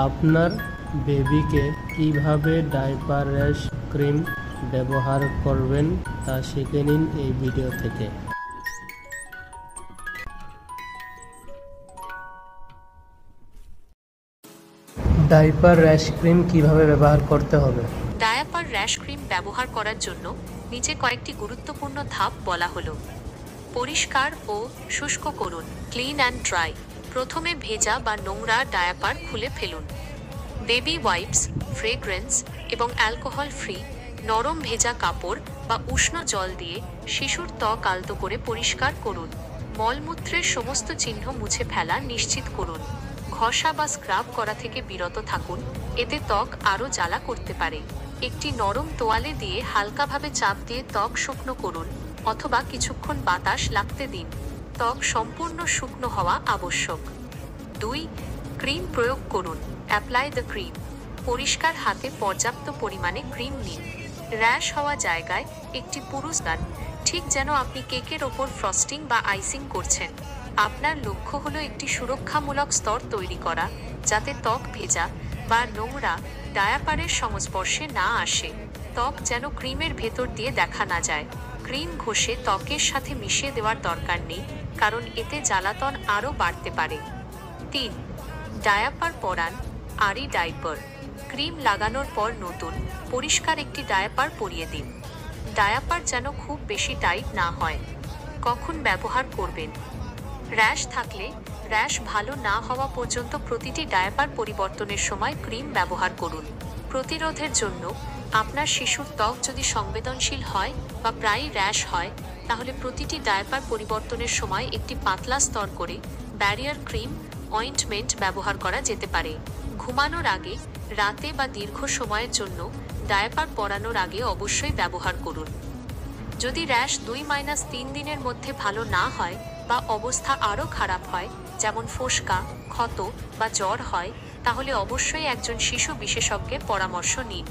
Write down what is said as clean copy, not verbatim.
আপনার বেবিকে কিভাবে ডাইপার র্যাশ ক্রিম ব্যবহার করবেন তা শিখে নিন এই ভিডিও থেকে। ডাইপার র্যাশ ক্রিম কিভাবে ব্যবহার করতে হবে। ডায়াপার র্যাশ ক্রিম ব্যবহার করার জন্য নিচে কয়েকটি গুরুত্বপূর্ণ ধাপ বলা হলো। পরিষ্কার ও শুষ্ক করুন, ক্লিন অ্যান্ড ড্রাই। প্রথমে ভেজা বা নোংরা ডায়াপার খুলে ফেলুন। বেবি ওয়াইপস, ফ্রেগ্রেন্স এবং অ্যালকোহল ফ্রি নরম ভেজা কাপড় বা উষ্ণ জল দিয়ে শিশুর ত্বক আলতো করে পরিষ্কার করুন। মলমূত্রের সমস্ত চিহ্ন মুছে ফেলা নিশ্চিত করুন। ঘষা বা স্ক্রাব করা থেকে বিরত থাকুন, এতে ত্বক আরও জ্বালা করতে পারে। একটি নরম তোয়ালে দিয়ে হালকাভাবে চাপ দিয়ে ত্বক শুকনো করুন অথবা কিছুক্ষণ বাতাস লাগতে দিন। ত্বক সম্পূর্ণ শুকনো হওয়া আবশ্যক। 2. ক্রিম প্রয়োগ করুন। Apply the cream. পরিষ্কার হাতে পর্যাপ্ত পরিমাণে ক্রিম নিন। র্যাশ হওয়া জায়গায় একটি পুরুষ দান, ঠিক যেন আপনি কেকের ওপর ফ্রস্টিং বা আইসিং করছেন। আপনার লক্ষ্য হলো একটি সুরক্ষামূলক স্তর তৈরি করা, যাতে ত্বক ভেজা বা নোংরা ডায়াপারের সংস্পর্শে না আসে। ত্বক যেন ক্রিমের ভেতর দিয়ে দেখা না যায়। ক্রিম ঘষে ত্বকের সাথে মিশিয়ে দেওয়ার দরকার নেই, কারণ এতে জ্বালাতন আরও বাড়তে পারে। 3. ডায়াপার পরান। আরি ডাইপার। ক্রিম লাগানোর পর নতুন পরিষ্কার একটি ডায়াপার পরিয়ে দিন। ডায়াপার যেন খুব বেশি টাইট না হয়। কখন ব্যবহার করবেন। র্যাশ থাকলে র্যাশ ভালো না হওয়া পর্যন্ত প্রতিটি ডায়াপার পরিবর্তনের সময় ক্রিম ব্যবহার করুন। প্রতিরোধের জন্য আপনার শিশুর ত্বক যদি সংবেদনশীল হয় বা প্রায়ই র্যাশ হয়, তাহলে প্রতিটি ডায়াপার পরিবর্তনের সময় একটি পাতলা স্তর করে ব্যারিয়ার ক্রিম অয়েন্টমেন্ট ব্যবহার করা যেতে পারে। ঘুমানোর আগে, রাতে বা দীর্ঘ সময়ের জন্য ডায়াপার পরানোর আগে অবশ্যই ব্যবহার করুন। যদি র্যাশ 2-3 দিনের মধ্যে ভালো না হয় বা অবস্থা আরও খারাপ হয়, যেমন ফোস্কা, ক্ষত বা জ্বর হয়, তাহলে অবশ্যই একজন শিশু বিশেষজ্ঞের পরামর্শ নিন।